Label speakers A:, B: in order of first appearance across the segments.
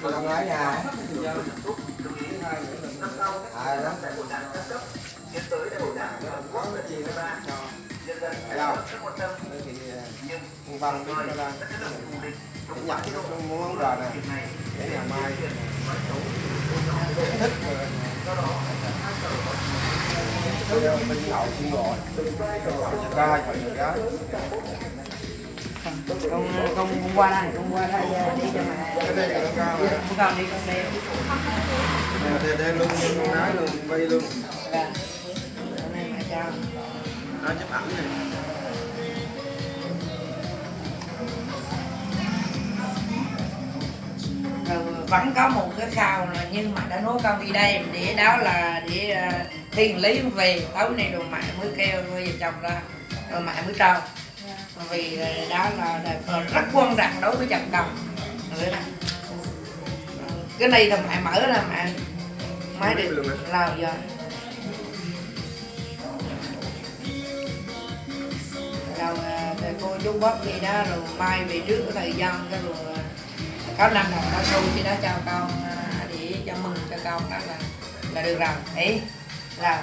A: Con ở nhà. Đó. Có cái gì đó cho. Đâu? Thì Văn biết ra đây. Để nhận muốn món quà này để ngày mai thích rồi bên nhậu xin gọi ca chọn những cái
B: con qua đây đi cho mẹ con đi
A: để luôn nói luôn vay luôn nó chụp ảnh này.
B: Vẫn có một cái khao là nhưng mà đã nói con đi đây để đó là để tiền lý về tối nay rồi mẹ mới kêu vợ chồng ra rồi mẹ mới trao vì đó là rất quan trọng đối với chồng con cái này là mẹ mở là mẹ mới được làm rồi rồi cô chú bác gì đó rồi mai về trước cái thời gian cái rồi có 5 đồng cao su thì đó cho con để cho mừng cho con đó là được rồi ý là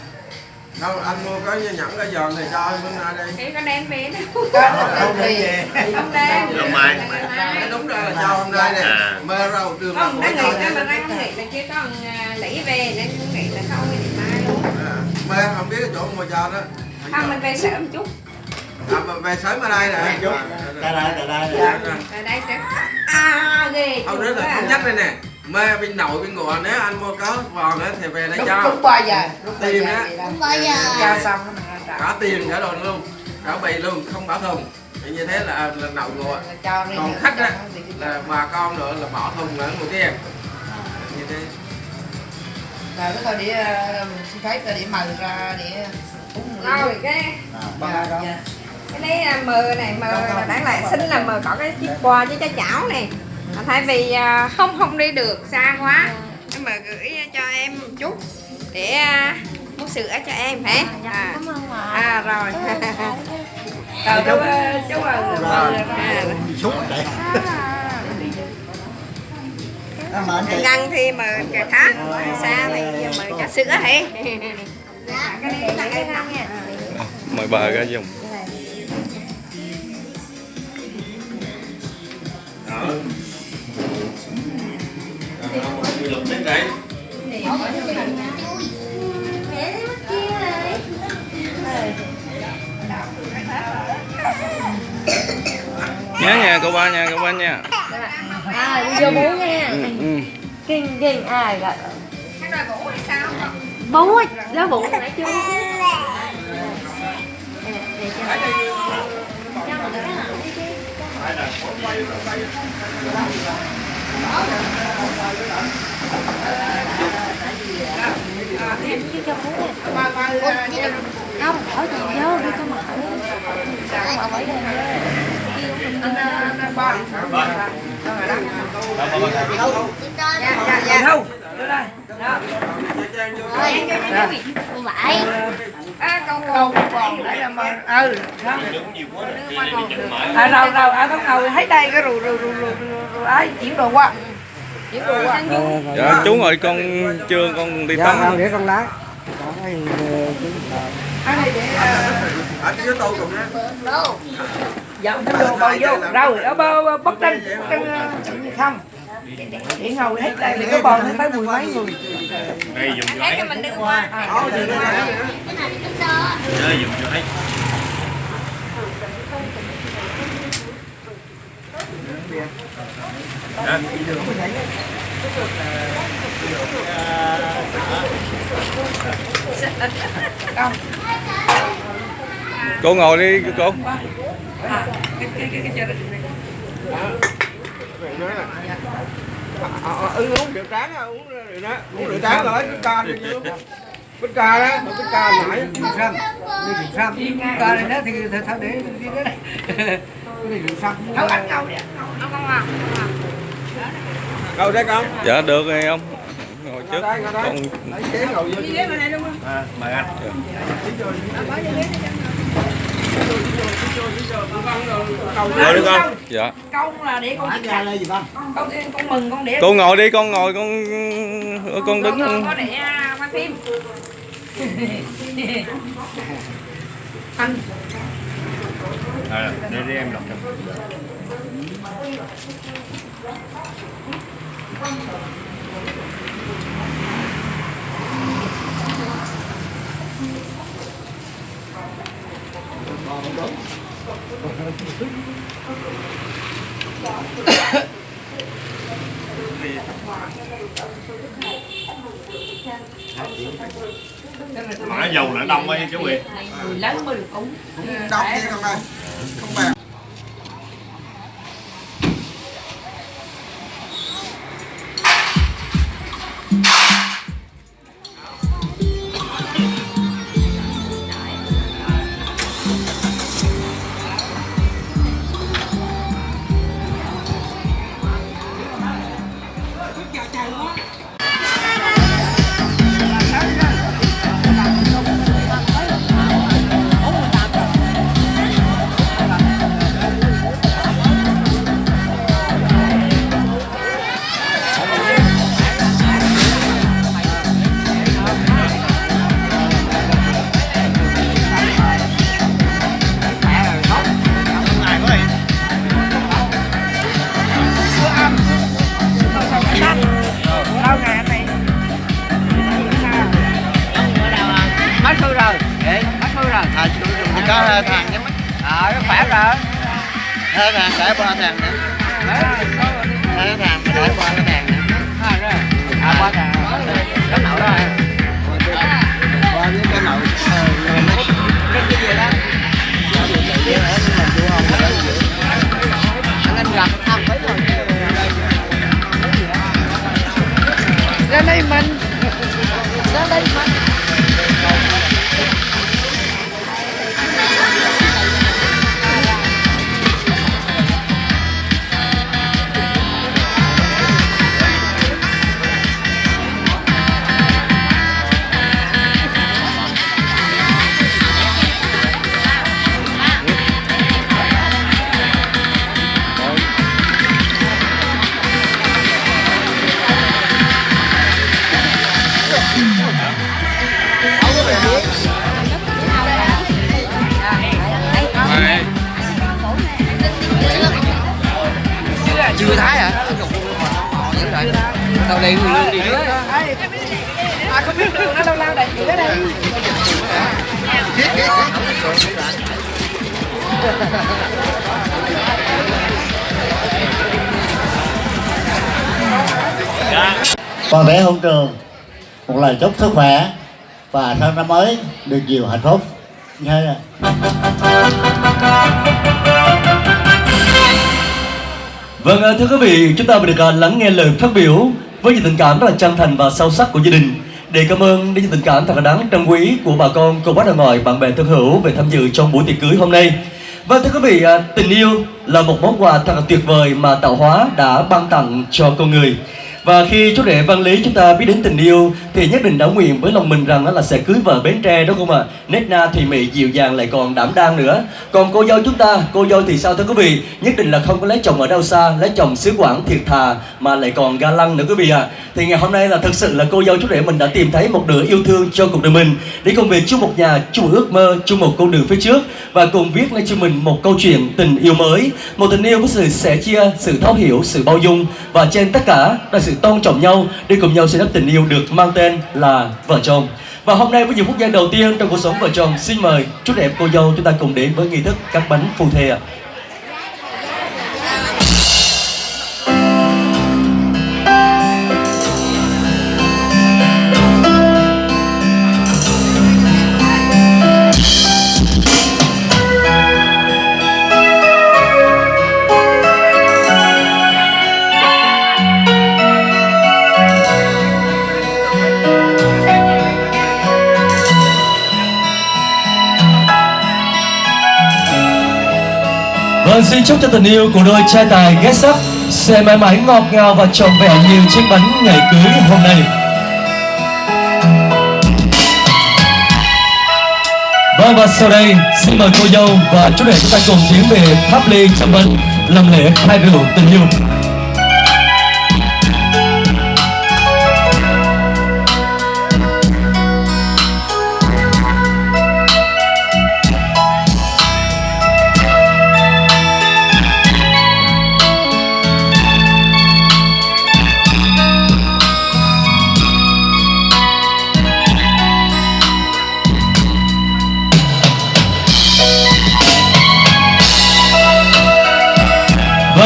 A: đâu anh mua có nhẫn cái giòn này cho bữa nay đây
C: Em có đem về đâu.
A: không đem về
C: Không đem.
A: đúng rồi là cho hôm nay nè mơ rau đường
C: Không, nó nghĩ mà ra không nghĩ là chứ con lấy về nên nghĩ là không thì mai luôn.
A: mơ không biết cái chỗ mua cho đó
C: Không mình về sớm chút.
A: mà về sớm ở đây nè chút
C: Ở đây sẽ ghê.
A: ông rất là không chắc đây nè mê bên nội bên ngựa nếu anh mua có vòn á thì về đây cho
B: đúng 3 giờ
A: tiền á
D: Đúng 3 giờ.
B: cho xong
A: cả tiền cả đồ luôn cả bì luôn không bảo thùng thì như thế là nậu ngựa còn khách á là bà con nữa là bỏ thùng ở ngoài kia như thế
B: rồi nó thôi để xin phép để mời ra để
C: Rồi cái đấy mờ này mờ là đáng lẽ xin là mờ có cái chiếc quà cho cháu chảo này. Thay vì không đi được xa quá nhưng mà gửi cho em một chút để mua sữa cho em hả?
D: Cảm ơn bà.
C: Rồi. Rồi chú Ngân thì mời trà thác, xa thì mời trà sữa hả? Cái này là cái răng nha.
E: Mời bà ra dùng.
A: lục đến đây
E: Nhớ nha cô ba nha, cô ba nha.
D: Đi vô bố nha. Kinh gọi.
C: Cái đôi bủ hay sao?
D: Bố đó bố nãy chưa. Không, ở chị vô đi cho mà ở bởi đây
B: dạ đâu vô đây
D: vậy
C: Câu
B: còn để là mà đâu không ngồi thấy đây cái rồi ấy chuyển đồ qua
E: Dạ chú ngồi con chưa con đi tắm.
A: để con lái
B: anh này để
A: ở dưới tô cùng á
B: dọn cái đồ bò vô rồi ở bất tranh gì không để ngồi hết đây để có bò tới 10 mấy người
E: Đây dùng cho
C: Thế
E: hết.
C: cho mình đưa qua.
E: Đây dùng cho hết. Cô ngồi đi cô.
A: uống rượu tráng uống rượu tráng là lấy cái ca đi chứ cái ca đó mà cái ca nãy rượu xăm ca này đó thì sao để đi cái này cái rượu xăm
B: không ăn nhau đi
C: Không.
A: đâu đấy con
E: Dạ được rồi ông. Ngồi trước. Con
A: lấy ghế ngồi vô
C: Đi ghế bên này luôn không?
E: mời anh. Ngồi đi con. Dạ.
B: Công là để con
A: ra đây gì con?
B: con mừng con để.
E: Con ngồi đi, con ngồi con đứng.
C: Có để quay phim. Anh
E: Đi em đọc.
F: Mã dầu là đông ấy chú Quyền.
B: Người lớn mới được uống.
A: Đông đi con ơi. Không bàn. Có hai thằng chứ. Nó khỏe rồi. Hai thằng để ba thằng nữa. Hai thằng để ba thằng nữa. Ba thằng. Cái nậu đó. Ba với cái nậu. Cái gì đó. Anh gặp thăm thấy rồi. Ra đây mình. Ra đây mình. Chưa thái hả? Tao đi người lương đi nữa.
B: Không biết đường nó lâu lâu đây nữa đây.
G: Toàn thể hậu trường một lời chúc sức khỏe và sang năm mới được nhiều hạnh phúc. Nghe
H: Vâng, thưa quý vị, chúng ta vừa được lắng nghe lời phát biểu với những tình cảm rất là chân thành và sâu sắc của gia đình. Để cảm ơn đến những tình cảm thật là đáng trân quý của bà con, cô bác ở ngoài, bạn bè thân hữu về tham dự trong buổi tiệc cưới hôm nay. Vâng, thưa quý vị, tình yêu là một món quà thật là tuyệt vời mà tạo hóa đã ban tặng cho con người. Và khi chú rể Văn Lý chúng ta biết đến tình yêu thì nhất định đã nguyện với lòng mình rằng là sẽ cưới vợ Bến Tre, đúng không ạ? Nét na thì mị dịu dàng lại còn đảm đang nữa. Còn cô dâu chúng ta, cô dâu thì sao thưa quý vị? Nhất định là không có lấy chồng ở đâu xa, lấy chồng xứ Quảng thiệt thà mà lại còn ga lăng nữa quý vị ạ. Thì ngày hôm nay là thật sự là cô dâu chú rể mình đã tìm thấy một nửa yêu thương cho cuộc đời mình, để cùng về chung một nhà, chung một ước mơ, chung một con đường phía trước và cùng viết lên cho mình một câu chuyện tình yêu mới, một tình yêu với sự sẻ chia, sự thấu hiểu, sự bao dung và trên tất cả là sự tôn trọng nhau để cùng nhau xây đắp tình yêu được mang tên là vợ chồng. Và hôm nay với những phút giây đầu tiên trong cuộc sống vợ chồng, xin mời chú rể cô dâu chúng ta cùng đến với nghi thức cắt bánh phu thê ạ. Vâng, xin chúc cho tình yêu của đôi trai tài ghét sắc sẽ mãi mãi ngọt ngào và trọn vẹn như chiếc bánh ngày cưới hôm nay. Vâng, và sau đây xin mời cô dâu và chú rể chúng ta cùng tiến về tháp ly châm bánh làm lễ khai rượu tình yêu.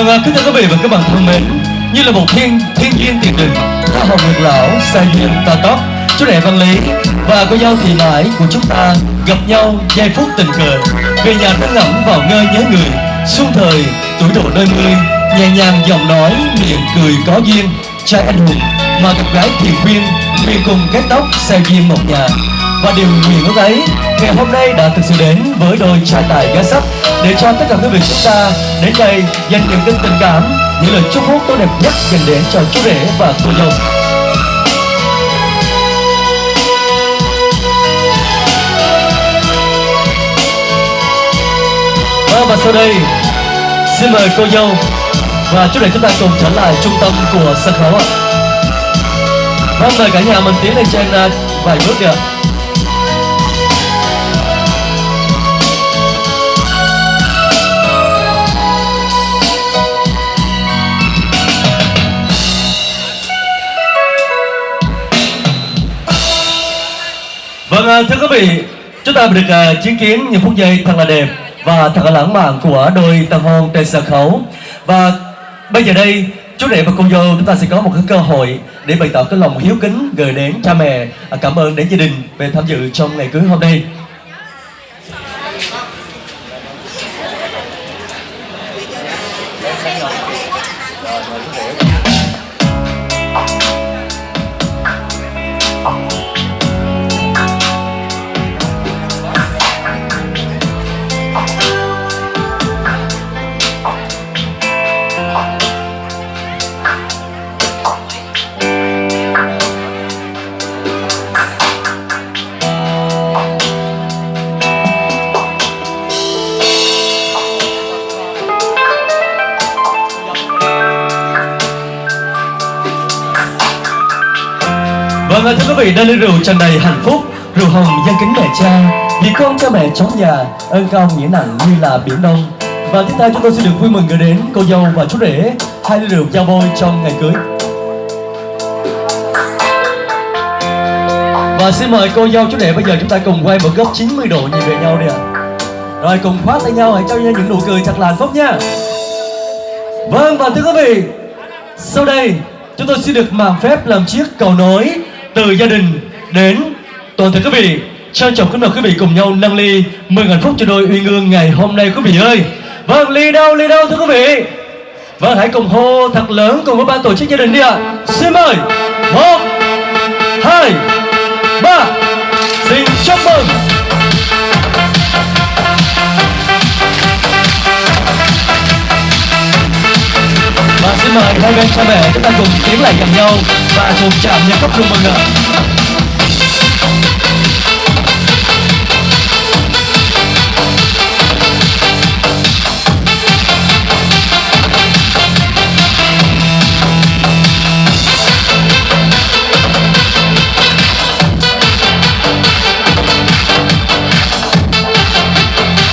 H: Vâng, kính thưa quý vị và các bạn thân mến, như là một thiên duyên tiền định, ta hồng ngược lão, xa duyên ta tóc, chú rể Văn Lý và cô dâu Thị Mãi của chúng ta gặp nhau giây phút tình cờ, về nhà thơ ngẫm vào ngơi nhớ người, xuân thời tuổi độ nơi mươi, nhẹ nhàng giọng nói, miệng cười có duyên, trai anh hùng mà gặp gái Thị Khuyên, nguyện cùng kết tóc xa duyên một nhà. Và điều nguyện ước ấy ngày hôm nay đã thực sự đến với đôi trai tài gái sắc, để cho tất cả quý vị chúng ta đến đây dành những cái tình cảm, những lời chúc phúc tốt đẹp nhất dành đến cho chú rể và cô dâu. Và sau đây xin mời cô dâu và chú rể chúng ta cùng trở lại trung tâm của sân khấu ạ. Vâng, mời cả nhà mình tiến lên trên vài bước đi ạ. Vâng, thưa quý vị, chúng ta được chứng kiến những phút giây thật là đẹp và thật là lãng mạn của đôi tân hôn trên sân khấu. Và bây giờ đây, chú rể và cô dâu chúng ta sẽ có một cái cơ hội để bày tỏ cái lòng hiếu kính gửi đến cha mẹ, cảm ơn đến gia đình về tham dự trong ngày cưới hôm nay. Vâng, thưa quý vị, đây là rượu tràn đầy hạnh phúc, rượu hồng dâng kính mẹ cha, vì con cha mẹ chống nhà, ơn cao nghĩa nặng như là biển đông. Và tiếp theo chúng tôi xin được vui mừng gửi đến cô dâu và chú rể 2 ly rượu giao bôi trong ngày cưới. Và xin mời cô dâu chú rể bây giờ chúng ta cùng quay một góc 90 độ nhìn về nhau đi ạ. Rồi cùng khoác tay nhau, hãy cho nhau những nụ cười thật là hạnh phúc nha. Vâng, và thưa quý vị, sau đây chúng tôi xin được mạn phép làm chiếc cầu nối từ gia đình đến toàn thể quý vị. Trân trọng kính mời quý vị cùng nhau nâng ly mừng hạnh phúc cho đôi uyên ương ngày hôm nay quý vị ơi. Vâng, ly đâu thưa quý vị. Vâng, hãy cùng hô thật lớn cùng với ban tổ chức gia đình đi ạ. Xin mời 1, 2, 3, xin chúc mừng. Và xin mời hai bên cha mẹ chúng ta cùng tiến lại gần nhau và cùng chạm nhau cốc chúc mừng ạ.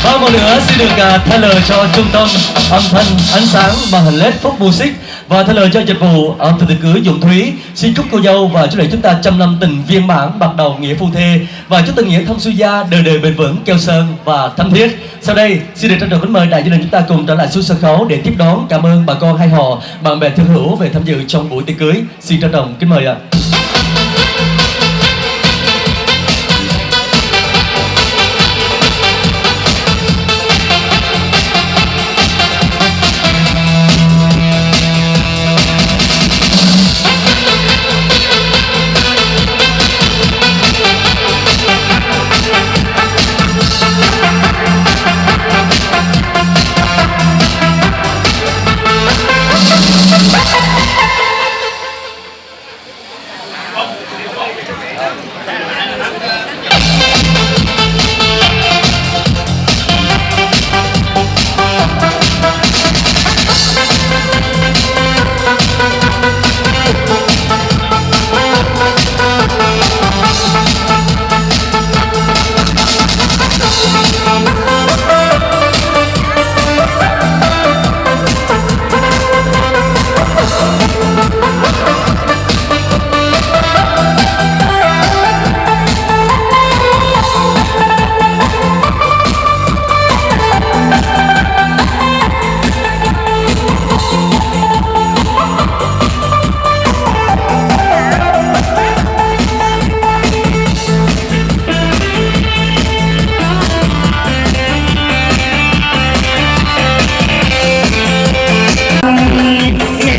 H: Và một nữa xin được thay lời cho trung tâm âm thanh ánh sáng màn hình LED Phúc Music và thay lời cho dịch vụ âm thanh tiệc cưới Dũng Thúy. Xin chúc cô dâu và chú rể chúng ta trăm năm tình viên mãn, bạc đầu nghĩa phu thê và chúc tình nghĩa thông xuôi gia, đời đời bền vững, keo sơn và thắm thiết. Sau đây xin được trân trọng kính mời đại gia đình chúng ta cùng trở lại xuống sân khấu để tiếp đón, cảm ơn bà con hai họ, bạn bè thân hữu về tham dự trong buổi tiệc cưới. Xin trân trọng kính mời ạ.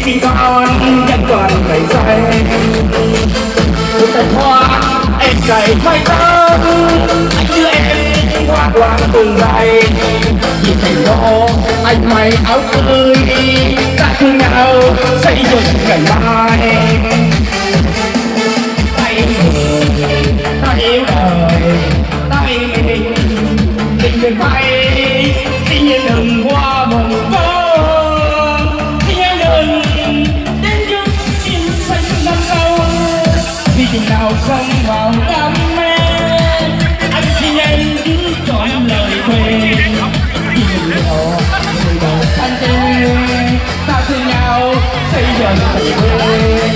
I: khi con vẫn còn gầy say tình hoa em cày mây tơ anh như em hoa quang từng ngày vì thành đó anh may áo tươi ta thương nhau xây dựng ngày mai ta yêu người ta yêu đời ta yêu mình tình đừng bay xin như đừng qua mừng con xin như đừng đến trước xin xanh năm lâu vì tình nào không vào đam mê anh xin em cứ chọn lời thề vì mình nhỏ người đầu anh tê ta thương nhau xây dựng tình quê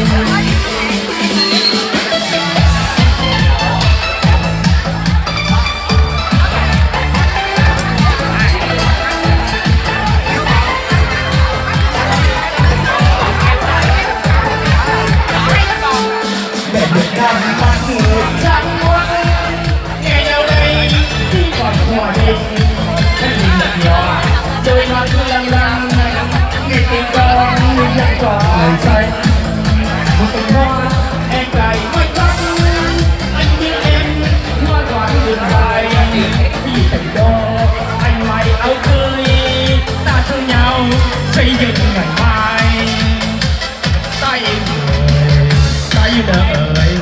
I: đôi mắt lăng lăng nghe tiếng con vẫn còn ngày xanh một cành hoa em cài mây tóc anh như em hoa thoáng đường dài vì thành đó anh may áo tươi ta thương nhau xây dựng ngày mai ta yêu người ta yêu đời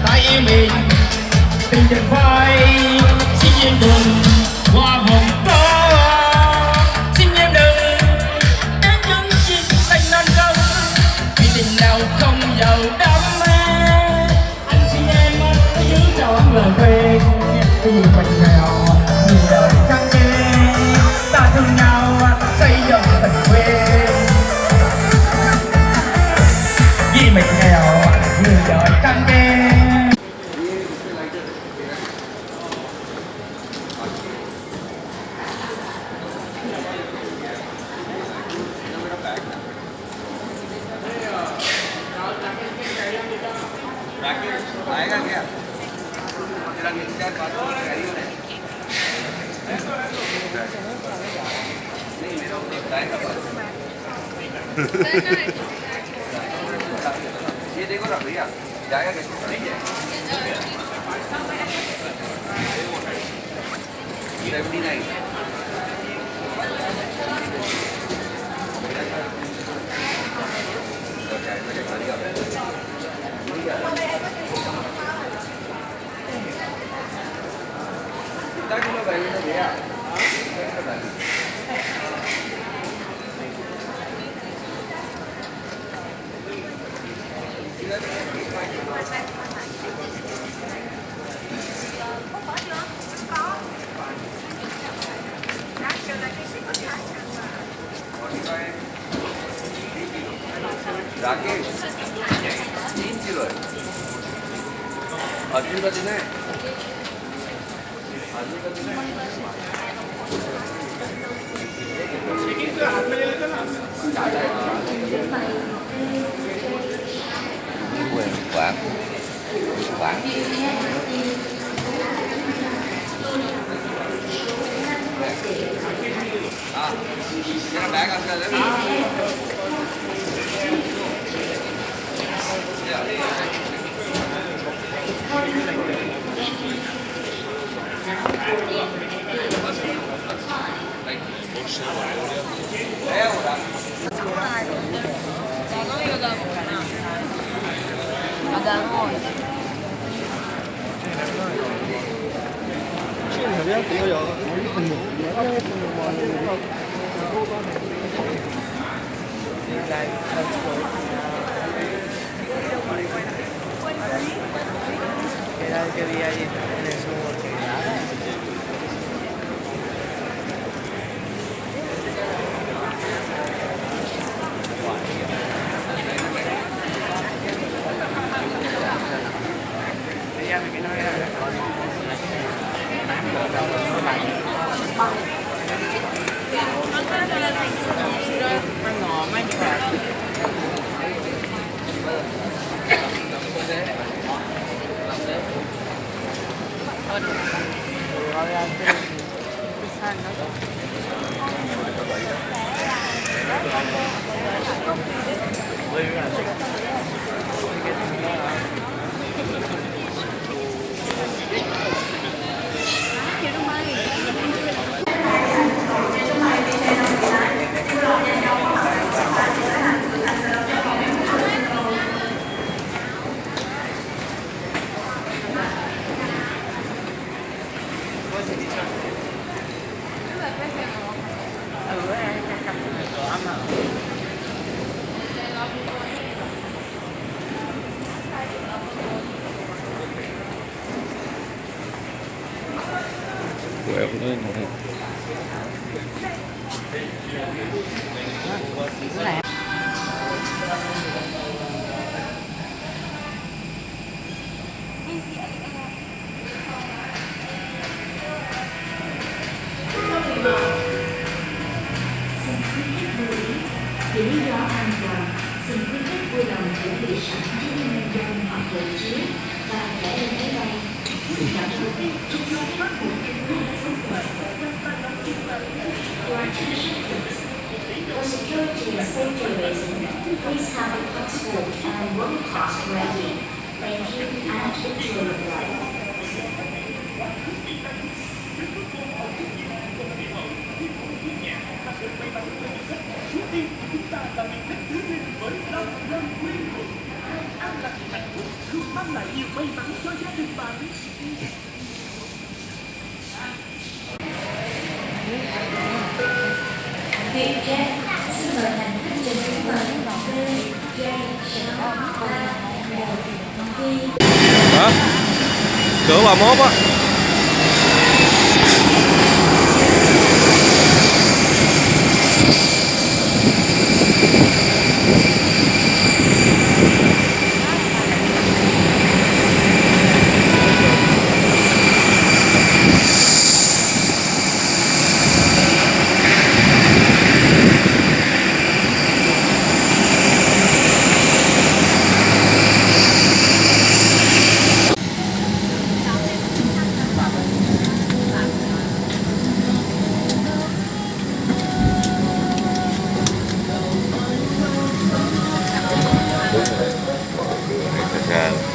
I: ta yêu mình tình đừng phai xin em đừng qua vòng không giàu đam mê anh xin em hãy giữ trọn lời thề vì mình nghèo vì đời căng kê ta thương nhau xây dựng tình quê vì mình nghèo vì đời căng kê.
A: Rakesh 3 किलो है अर्जुन का दिन है अर्जुन का दिन है हाथ में ले लेते ना quán cái nó bán ăn lên đấy
J: Que día ahí en eso
E: quẹo lên
K: Vì lý do an toàn, xin quý khách vui lòng chuẩn bị sẵn chứng minh nhân dân hoặc hộ chiếu và trẻ lên máy bay. For security and safety reasons, please have your passport and boarding pass ready. Thank you and enjoy your flight. Vietjet xin mời hành khách trên chuyến bay
E: hả? Cửa 31 á. Thật ra